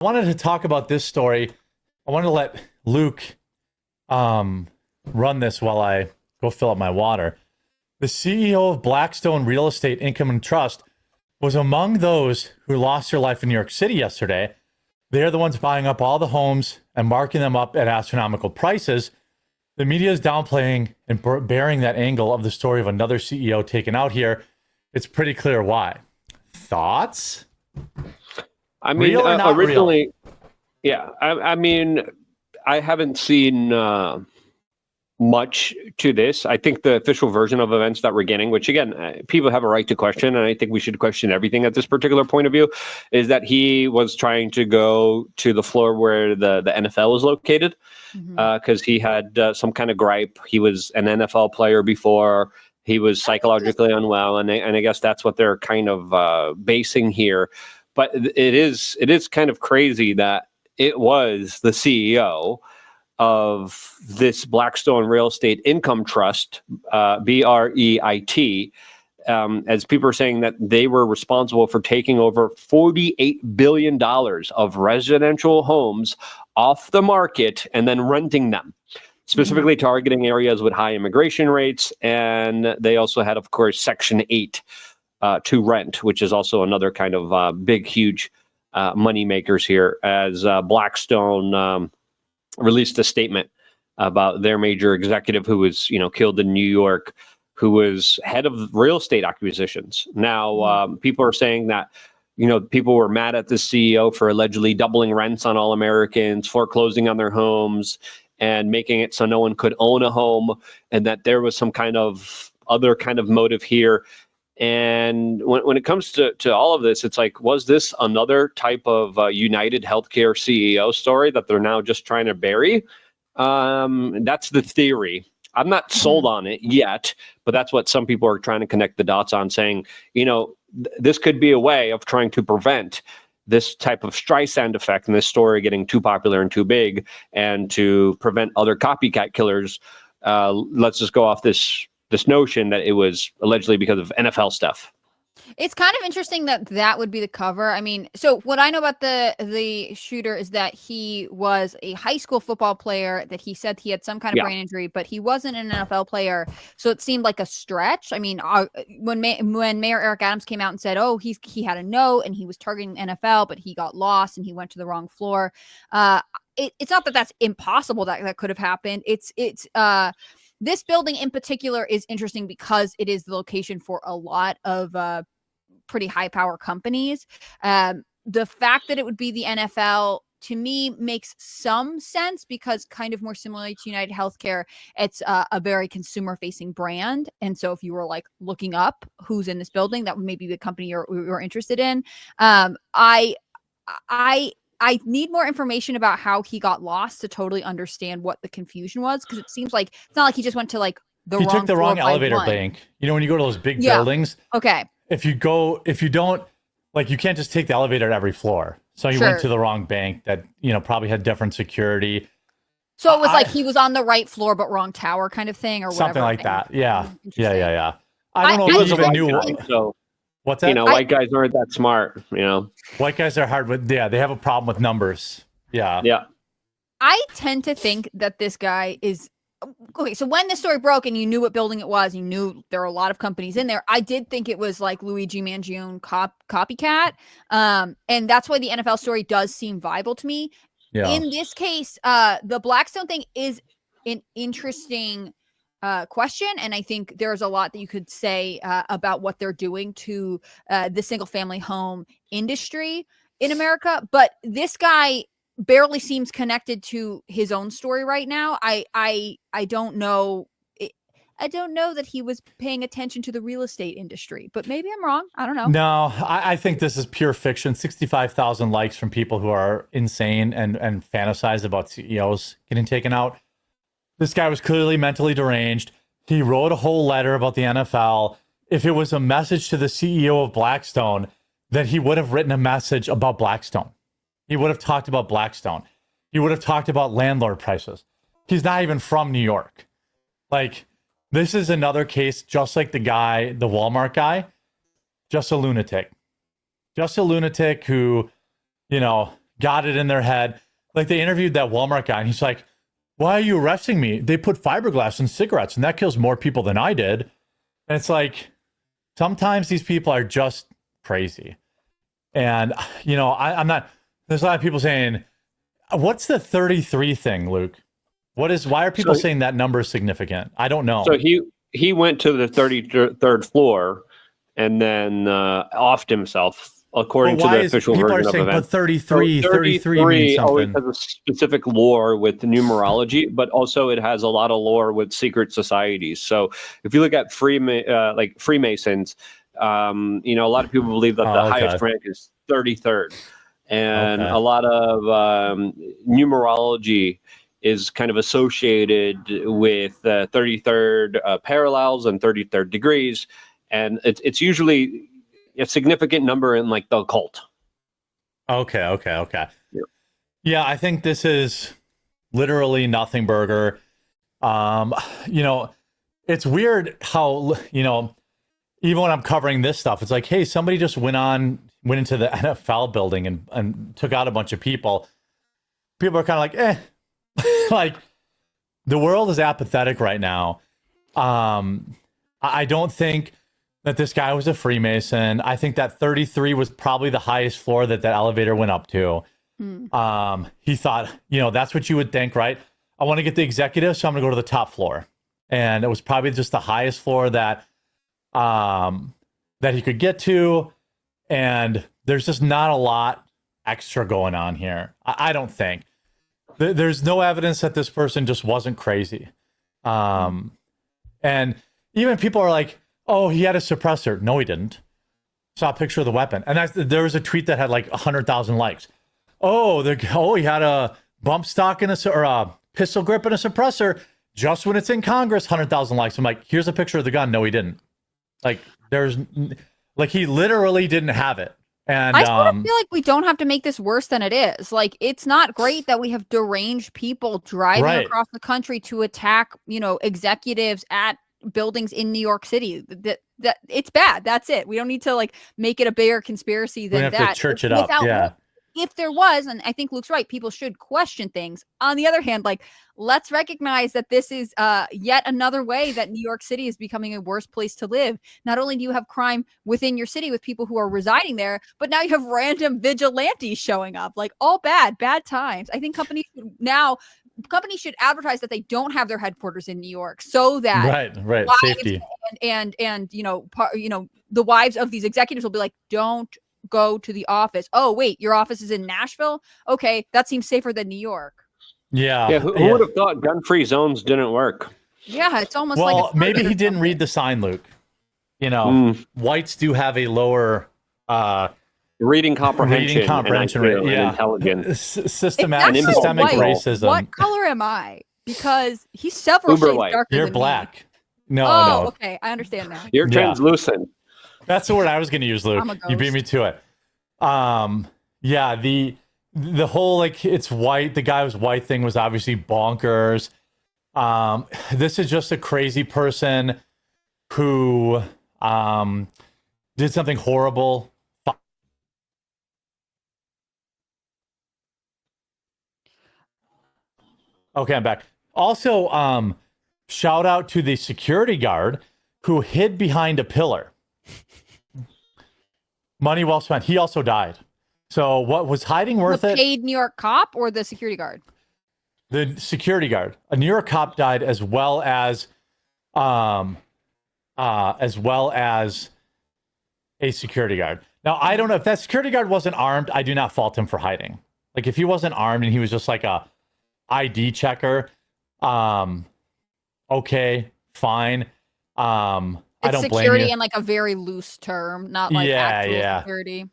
I wanted to talk about this story. I wanted to let Luke run this while I go fill up my water. The CEO of Blackstone Real Estate Income and Trust was among those who lost their life in New York City yesterday. They're the ones buying up all the homes and marking them up at astronomical prices. The media is downplaying and bearing that angle of the story of another CEO taken out here. It's pretty clear why. Thoughts? I mean, real or not originally, real? yeah. I mean, I haven't seen much to this. I think the official version of events that we're getting, which again, people have a right to question, and I think we should question everything at this particular point of view, is that he was trying to go to the floor where the NFL is located because he had some kind of gripe. He was an NFL player before. He was psychologically unwell, and I guess that's what they're kind of basing here. But it is kind of crazy that it was the CEO of this Blackstone Real Estate Income Trust, BREIT, as people are saying that they were responsible for taking over $48 billion of residential homes off the market and then renting them, specifically targeting areas with high immigration rates. And they also had, of course, Section 8 to rent, which is also another kind of big, huge money makers here, as Blackstone released a statement about their major executive who was, killed in New York, who was head of real estate acquisitions. Now, people are saying that, people were mad at the CEO for allegedly doubling rents on all Americans, foreclosing on their homes, and making it so no one could own a home, and that there was some kind of other kind of motive here. And when it comes to all of this, it's like, was this another type of United Healthcare CEO story that they're now just trying to bury? That's the theory. I'm not sold on it yet, but that's what some people are trying to connect the dots on, saying, this could be a way of trying to prevent this type of Streisand effect and this story getting too popular and too big, and to prevent other copycat killers. Let's just go off this notion that it was allegedly because of NFL stuff. It's kind of interesting that would be the cover. I mean, so what I know about the shooter is that he was a high school football player, that he said he had some kind of brain injury, but he wasn't an NFL player. So it seemed like a stretch. I mean, when Mayor Eric Adams came out and said, oh, he had a note and he was targeting NFL, but he got lost and he went to the wrong floor. It's not that that's impossible that could have happened. It's this building in particular is interesting because it is the location for a lot of pretty high power companies. The fact that it would be the NFL, to me, makes some sense because, kind of more similarly to United Healthcare, it's a very consumer facing brand. And so if you were like looking up who's in this building, that would maybe be the company you're interested in. I need more information about how he got lost to totally understand what the confusion was, because it seems like it's not like he just went to like he took the wrong elevator bank. When you go to those big buildings, okay. If you don't, like, you can't just take the elevator at every floor. So he went to the wrong bank that, probably had different security. So it was like he was on the right floor but wrong tower kind of thing, or whatever. Something like that. Yeah. Yeah. I don't know if he even knew. So. What's that? White guys aren't that smart, White guys are hard with, they have a problem with numbers. Yeah. Yeah. I tend to think that this guy is, okay, so when this story broke and you knew what building it was, you knew there were a lot of companies in there, I did think it was like Luigi Mangione copycat. And that's why the NFL story does seem viable to me. Yeah. In this case, the Blackstone thing is an interesting question, and I think there's a lot that you could say about what they're doing to the single family home industry in America, but this guy barely seems connected to his own story right now. I don't know. I don't know that he was paying attention to the real estate industry, but maybe I'm wrong. I don't know. No, I think this is pure fiction. 65,000 likes from people who are insane and fantasize about CEOs getting taken out. This guy was clearly mentally deranged. He wrote a whole letter about the NFL. If it was a message to the CEO of Blackstone, then he would have written a message about Blackstone. He would have talked about Blackstone. He would have talked about landlord prices. He's not even from New York. Like, this is another case, just like the Walmart guy, just a lunatic. Just a lunatic who, got it in their head. Like they interviewed that Walmart guy and he's like, why are you arresting me? They put fiberglass in cigarettes and that kills more people than I did. And it's like, sometimes these people are just crazy. And, you know, I'm not, there's a lot of people saying, what's the 33 thing, Luke? Why are people saying that number is significant? I don't know. So he went to the 33rd floor and then offed himself, according to the official version of events. But 33 means something. Always has a specific lore with numerology, but also it has a lot of lore with secret societies. So if you look at Freemasons, you know, a lot of people believe that the highest rank is 33rd. And a lot of numerology is kind of associated with 33rd parallels and 33rd degrees. And it's usually a significant number in like the occult. Okay. Yeah, I think this is literally nothing burger. You know, it's weird how, you know, even when I'm covering this stuff, it's like, hey, somebody just went into the NFL building and took out a bunch of people. People are kind of like, like the world is apathetic right now. I don't think that this guy was a Freemason. I think that 33 was probably the highest floor that elevator went up to. He thought, you know, that's what you would think, right? I want to get the executive, so I'm going to go to the top floor. And it was probably just the highest floor that he could get to. And there's just not a lot extra going on here. I don't think. There's no evidence that this person just wasn't crazy. And even people are like, oh, he had a suppressor. No, he didn't. Saw a picture of the weapon. And there was a tweet that had like 100,000 likes. Oh, he had a bump stock or a pistol grip and a suppressor just when it's in Congress, 100,000 likes. I'm like, here's a picture of the gun. No, he didn't. Like, he literally didn't have it. And I sort of feel like we don't have to make this worse than it is. Like, it's not great that we have deranged people driving across the country to attack, you know, executives at buildings in New York City. That it's bad. That's it. We don't need to like make it a bigger conspiracy than that. We have to church it up. Yeah. If there was, and I think Luke's right, people should question things. On the other hand, like, let's recognize that this is yet another way that New York City is becoming a worse place to live. Not only do you have crime within your city with people who are residing there, but now you have random vigilantes showing up. Like, all bad times. I think companies should advertise that they don't have their headquarters in New York, so that right safety and you know the wives of these executives will be like, don't go to the office. Oh wait, your office is in Nashville? Okay, that seems safer than New York. Yeah. Who would have thought gun-free zones didn't work? Yeah, it's almost like maybe he didn't read the sign, Luke. You know, whites do have a lower reading comprehension rate, and intelligence. Systemic racism. What color am I? Because he's several shades darker than me. You're black. No. Okay, I understand now. You're translucent. That's the word I was going to use, Luke. You beat me to it. Yeah, the whole like it's white. The guy was white thing was obviously bonkers. This is just a crazy person who did something horrible. Okay, I'm back. Also, shout out to the security guard who hid behind a pillar. Money well spent. He also died. So what was hiding worth it? The paid New York cop or the security guard? The security guard. A New York cop died as well as a security guard. Now, I don't know if that security guard wasn't armed. I do not fault him for hiding. Like if he wasn't armed and he was just like a ID checker, okay, fine. I don't blame you. Security in like a very loose term, not like actual security.